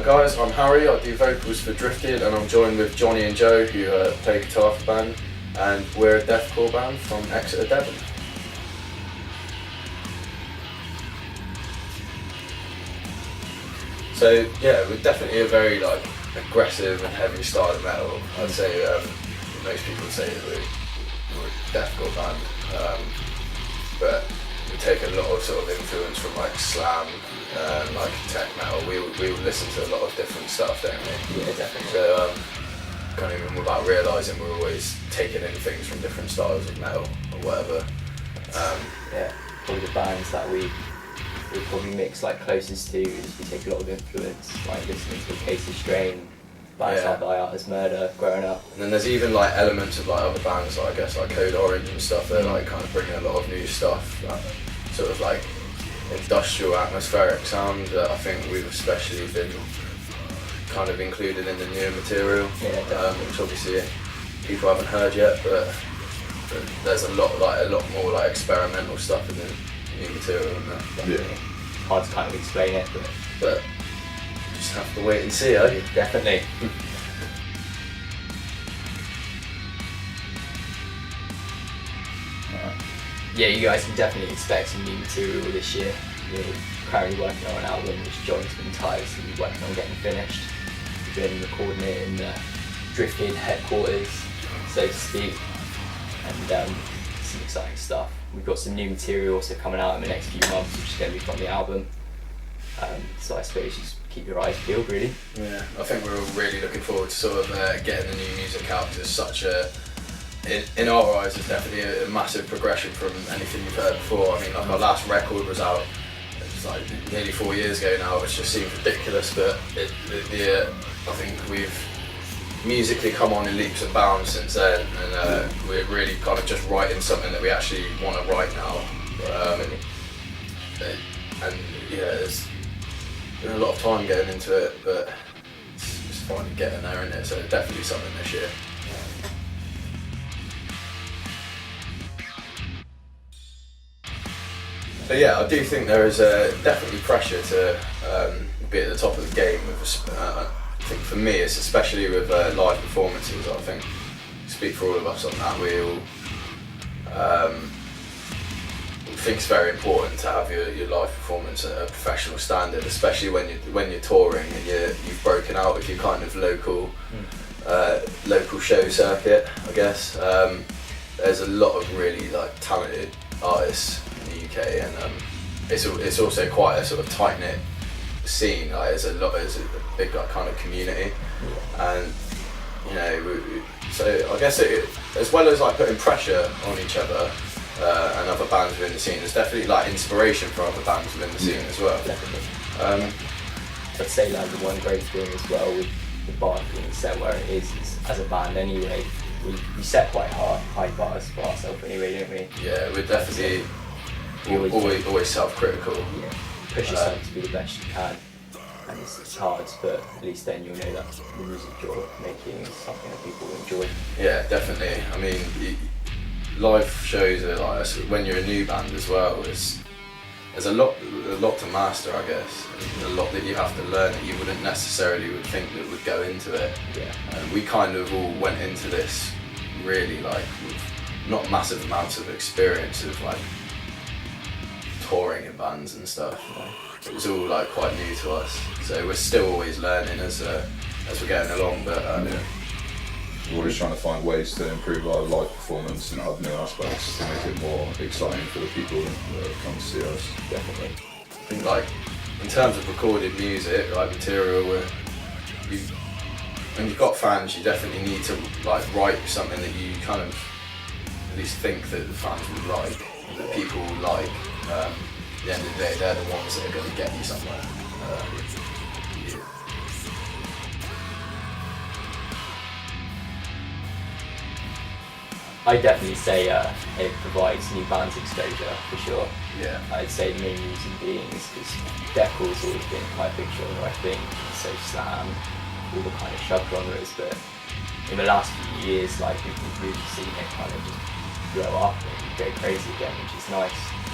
guys, I'm Harry, I do vocals for Drifted, and I'm joined with Johnny and Joe, who play guitar for the band, and we're a deathcore band from Exeter, Devon. So yeah, we're definitely a very like aggressive and heavy style of metal. I'd say most people would say that we're a deathcore band, but we take a lot of sort of influence from like slam, like tech metal. We listen to a lot of different stuff, don't we? Yeah, definitely. So kind of even without realising, we're always taking in things from different styles of metal or whatever. Yeah, probably the bands that we probably mix like closest to is we take a lot of influence, like listening to Case of Strain, bands like Die Out as Murder, growing up. And then there's even like elements of like other bands, like I guess like Code Orange and stuff. They're like kind of bringing a lot of new stuff, sort of like industrial atmospheric sound that I think we've especially been kind of included in the newer material, which obviously people haven't heard yet, but there's a lot more like experimental stuff in the new material in there. Definitely. Hard to kind of explain it, but just have to wait and see, eh? Definitely. Yeah, you guys can definitely expect some new material this year. We're currently working on an album which John's been tirelessly working on getting finished. We've been recording it in the Drifted headquarters, so to speak, and some exciting stuff. We've got some new material also coming out in the next few months, which is going to be from the album. So I suppose just keep your eyes peeled, really. Yeah, I think we're all really looking forward to sort of getting the new music out. It's such a, in our eyes, it's definitely a massive progression from anything you've heard before. I mean, like our last record was out, it's like nearly 4 years ago now, which just seems ridiculous, but I think we've musically come on in leaps and bounds since then, and we're really kind of just writing something that we actually want to write now. And yeah, there's been a lot of time getting into it, but it's just finally getting there, isn't it? So definitely something this year. So yeah, I do think there is definitely pressure to be at the top of the game. I think for me, it's especially with live performances. I think speak for all of us on that. We all think it's very important to have your live performance at a professional standard, especially when you're touring and you've broken out of your kind of local show circuit. I guess there's a lot of really like talented artists in the UK, and it's also quite a sort of tight knit scene. Like there's a big like kind of community, and you know, so I guess as well as like putting pressure on each other and other bands within the scene, there's definitely like inspiration for other bands within the scene as well. Definitely. I'd say like the one great thing as well with the bar being set where it is as a band anyway, we set quite high bars for ourselves anyway, don't we? Yeah, we're definitely always self-critical. Yeah, push yourself to be the best you can, and it's hard, but at least then you'll know that the music you're making is something that people enjoy. Yeah, definitely. I mean, live shows are like, when you're a new band as well, there's a lot to master, I guess, and a lot that you have to learn that you wouldn't necessarily would think that would go into it. Yeah. And we kind of all went into this really like with not massive amounts of experience of like touring in bands and stuff. It was all like quite new to us, so we're still always learning as we're going along. But we're always trying to find ways to improve our live performance and other new aspects to make it more exciting for the people that come to see us. Definitely. I think like in terms of recorded music, like material, when you've got fans, you definitely need to like write something that you kind of at least think that the fans would like, that people will like. At the end of the day, they're the ones that are going to get you somewhere. I'd definitely say it provides new bands exposure for sure. Yeah. I'd say the main reason being is because deathcore's always been quite a big genre, I think, so slam, all the kind of subgenres, but in the last few years, like we've really seen it kind of just blow up and go crazy again, which is nice.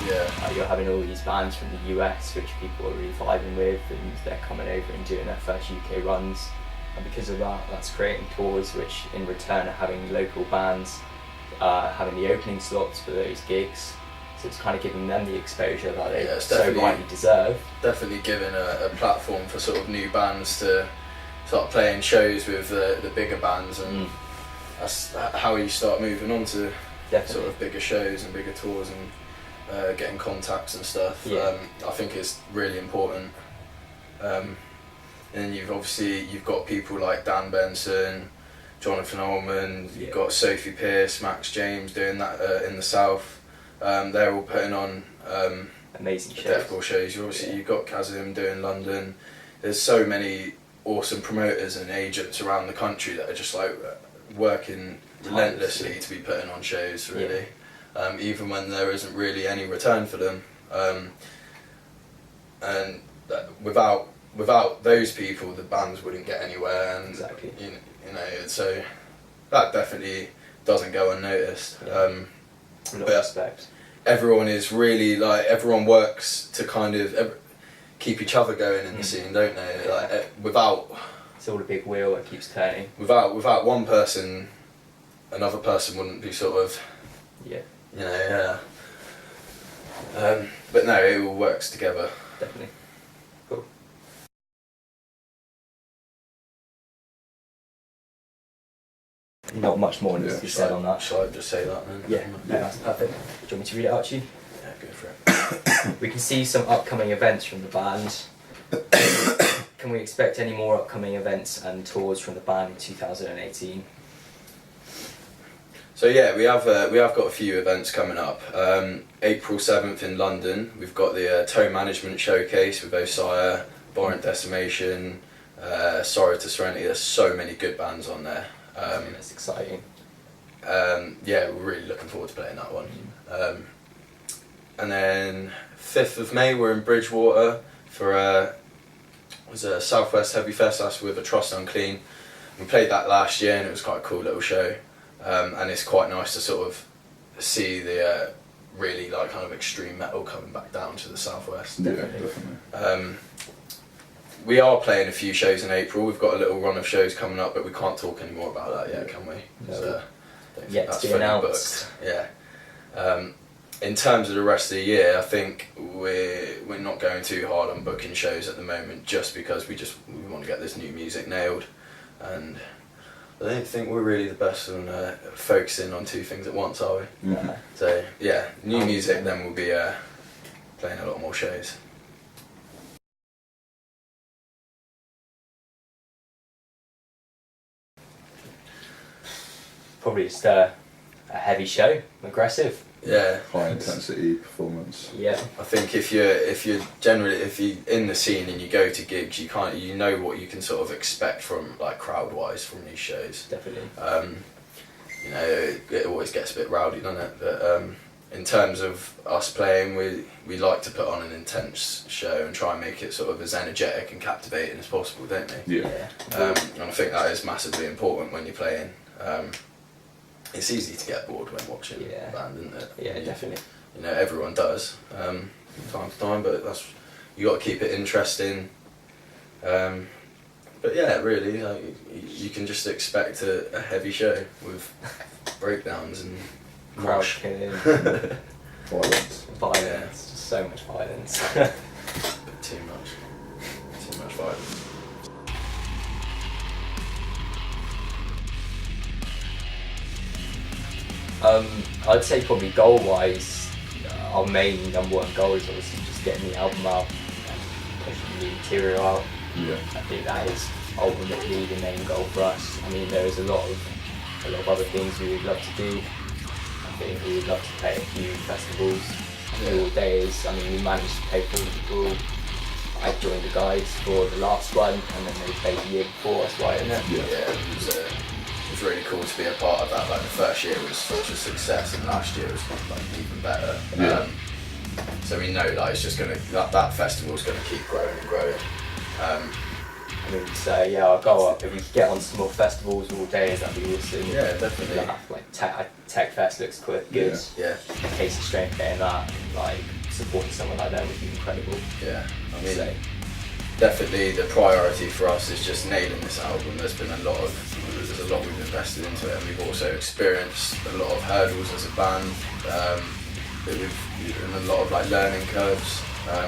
Yeah. You're having all these bands from the US, which people are really vibing with, and they're coming over and doing their first UK runs. And because of that, that's creating tours, which in return are having local bands having the opening slots for those gigs. So it's kind of giving them the exposure that they so rightly deserve. Definitely giving a platform for sort of new bands to start playing shows with the bigger bands, and that's how you start moving on to sort of bigger shows and bigger tours and getting contacts and stuff. Yeah. I think it's really important. And you've got people like Dan Benson, Jonathan Ullman, you've got Sophie Pierce, Max James doing that in the South. They're all putting on amazing shows. Deathcore shows. You've got Kazim doing London. There's so many awesome promoters and agents around the country that are just like working relentlessly to be putting on shows, really. Even when there isn't really any return for them. And without those people, the bands wouldn't get anywhere, and exactly. you know, so that definitely doesn't go unnoticed. But respect. Everyone is really like, everyone works to kind of keep each other going in the scene, don't they? Like without, it's all a big wheel that keeps turning. Without one person, another person wouldn't be sort of, you know, but no, it all works together. Definitely. Cool. Not much more needs to be said on that. Shall I just say that then? Yeah, that's perfect. Do you want me to read it out to you? Yeah, go for it. We can see some upcoming events from the band. Can we expect any more upcoming events and tours from the band in 2018? So yeah, we have got a few events coming up. April 7th in London, we've got the Tone Management Showcase with Osire, Borrent Decimation, Sorrow to Serenity. There's so many good bands on there. That's exciting. Yeah, we're really looking forward to playing that one. And then 5th of May we're in Bridgewater for a Southwest Heavy Fest. That's with a Trust Unclean. We played that last year and it was quite a cool little show. And it's quite nice to sort of see the really like kind of extreme metal coming back down to the Southwest. Yeah, definitely. We are playing a few shows in April. We've got a little run of shows coming up, but we can't talk any more about that yet, can we? No. Yet to be announced. Yeah. In terms of the rest of the year, I think we're not going too hard on booking shows at the moment, just because we want to get this new music nailed, and I don't think we're really the best on focusing on two things at once, are we? Mm-hmm. So yeah, new music, then we'll be playing a lot more shows. Probably just a heavy show, aggressive. Yeah, High intensity performance. Yeah. I think if you're in the scene and you go to gigs, you know what you can sort of expect from like crowd wise from these shows. Definitely. You know, it always gets a bit rowdy, doesn't it? But in terms of us playing, we like to put on an intense show and try and make it sort of as energetic and captivating as possible, don't we? Yeah. And I think that is massively important when you're playing. It's easy to get bored when watching a band, isn't it? Yeah, definitely. You know, everyone does from time to time, but you got to keep it interesting. But yeah, really, like, you can just expect a heavy show with breakdowns and Crowd mosh. killing, Violence. violence, just so much violence. Too much violence. I'd say probably goal-wise, our main number one goal is obviously just getting the album out and pushing the material out. Yeah. I think that is ultimately the main goal for us. I mean, there is a lot of other things we would love to do. I think we would love to play a few festivals, all days. I mean, we managed to play for people. I joined the guys for the last one, and then they played the year before us, right? Isn't it? Yeah, it was really cool to be a part of that. Like the first year was such a success, and last year was like even better. Yeah. So we know like it's just gonna that festival's gonna keep growing and growing. moving. So yeah, I'll go up. If we could get on some more festivals all days, that'd be awesome. Yeah, definitely. Like Tech Fest looks good. Good. Yeah. Case of Strength getting that, like supporting someone like that would be incredible. Yeah. I mean, So, definitely the priority for us is just nailing this album. There's a lot we've invested into it, and we've also experienced a lot of hurdles as a band. And a lot of like learning curves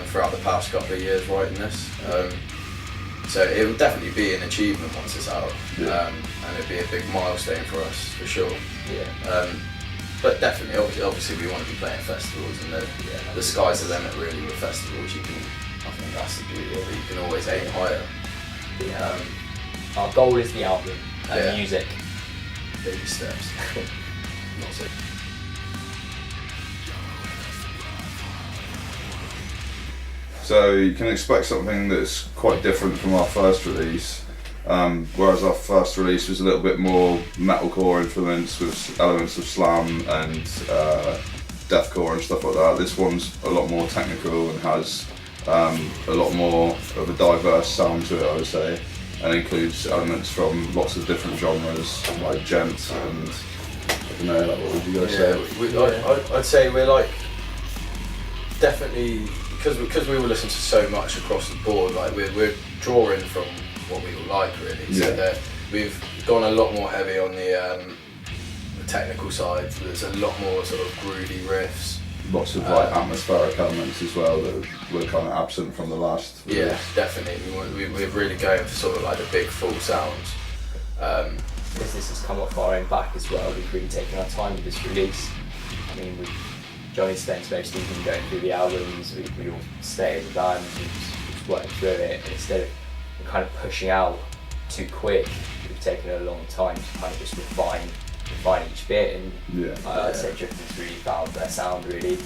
throughout the past couple of years writing this. So it will definitely be an achievement once it's out, and it'll be a big milestone for us for sure. yeah. But definitely, obviously, we want to be playing festivals, and the sky's the limit really with festivals. I think that's the beauty of it. You can always aim higher. Our goal is the album and music. Baby steps. Not so. So you can expect something that's quite different from our first release. Whereas our first release was a little bit more metalcore influence with elements of slam and deathcore and stuff like that. This one's a lot more technical and has a lot more of a diverse sound to it, I would say, and includes elements from lots of different genres like gent and I don't know, like, what would you guys say? I'd say we're like definitely because we will listen to so much across the board. Like we're drawing from what we all like really. So that we've gone a lot more heavy on the technical side. There's a lot more sort of groovy riffs. Lots of like atmospheric elements as well that were kind of absent from the last release. Yeah, definitely. We're really going for sort of like the big full sounds. Because this has come off our own back as well, we've really taken our time with this release. I mean, Johnny spent most of the evening going through the albums, we all stayed in the band and just worked through it, and instead of kind of pushing out too quick, we've taken a long time to kind of just refine each bit, and I'd say Drifting's really found their sound really.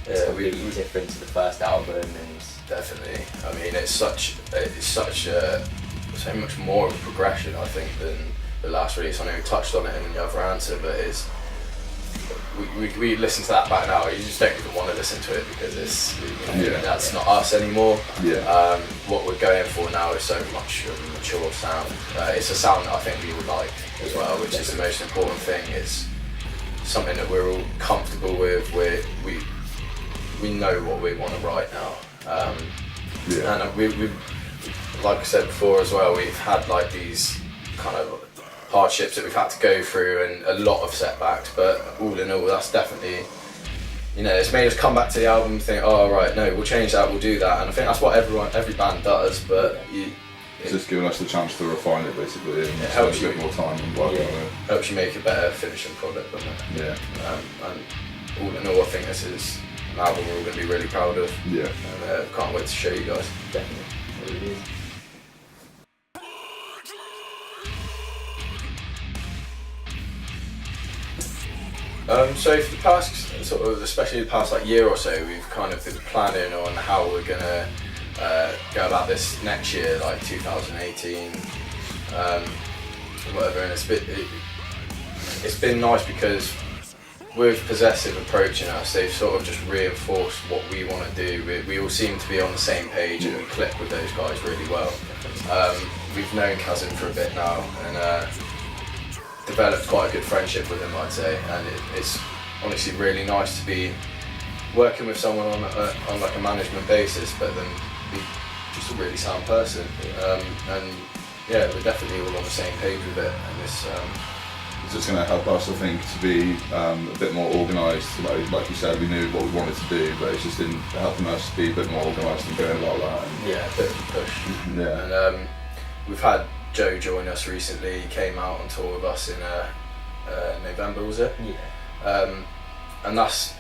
It's completely different to the first album, and definitely. I mean, it's such so much more of a progression, I think, than the last release. I know we touched on it in the other answer, but it's we listen to that back now. You just don't even want to listen to it because it's that's not us anymore. What we're going for now is so much of a mature sound. It's a sound that I think we would like as well, which is the most important thing. It's something that we're all comfortable with. We know what we want to write now, and we like I said before as well. We've had like these kind of hardships that we've had to go through and a lot of setbacks, but all in all, that's definitely, it's made us come back to the album and think, oh right, no, we'll change that, we'll do that, and I think that's what every band does, but it's just giving us the chance to refine it basically, and it helps spend a bit more time and work on it. Helps you make a better finishing product, doesn't it? And all in all, I think this is an album we're all going to be really proud of. And can't wait to show you guys. definitely, it really is. So for the past especially the past like year or so, we've kind of been planning on how we're gonna go about this next year, like 2018, whatever. And it's been nice because with Possessive approaching us, they've sort of just reinforced what we want to do. We all seem to be on the same page, and we click with those guys really well. We've known Cousin for a bit now, and developed quite a good friendship with him, I'd say, and it's honestly really nice to be working with someone on like a management basis, but then be just a really sound person. And yeah, we're definitely all on the same page with it, and it's just going to help us, I think, to be a bit more organised. Like you said, we knew what we wanted to do, but it's just in helping us be a bit more organised and going about that. And a bit of a push. And we've had Joe join us recently. He came out on tour with us in November, was it? And that's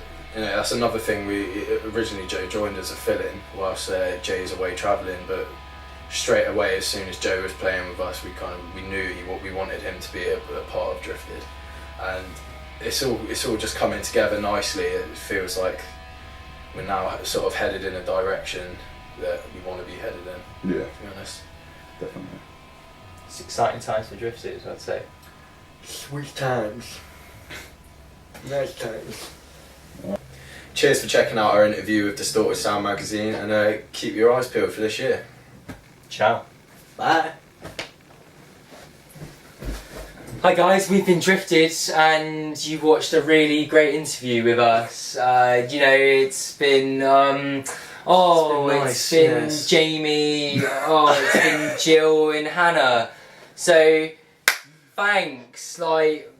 another thing. Originally Joe joined as a fill-in whilst Jay's away travelling, but straight away as soon as Joe was playing with us, we knew we wanted him to be a part of Drifted, and it's all just coming together nicely. It feels like we're now sort of headed in a direction that we want to be headed in. To be honest, definitely. It's exciting times for Drifters, I'd say. Sweet times. Nice times. Cheers for checking out our interview with Distorted Sound magazine, and keep your eyes peeled for this year. Ciao. Bye. Hi guys, we've been Drifted and you've watched a really great interview with us. You know, it's been nice, yes. Jamie, it's been Jill and Hannah. So thanks, like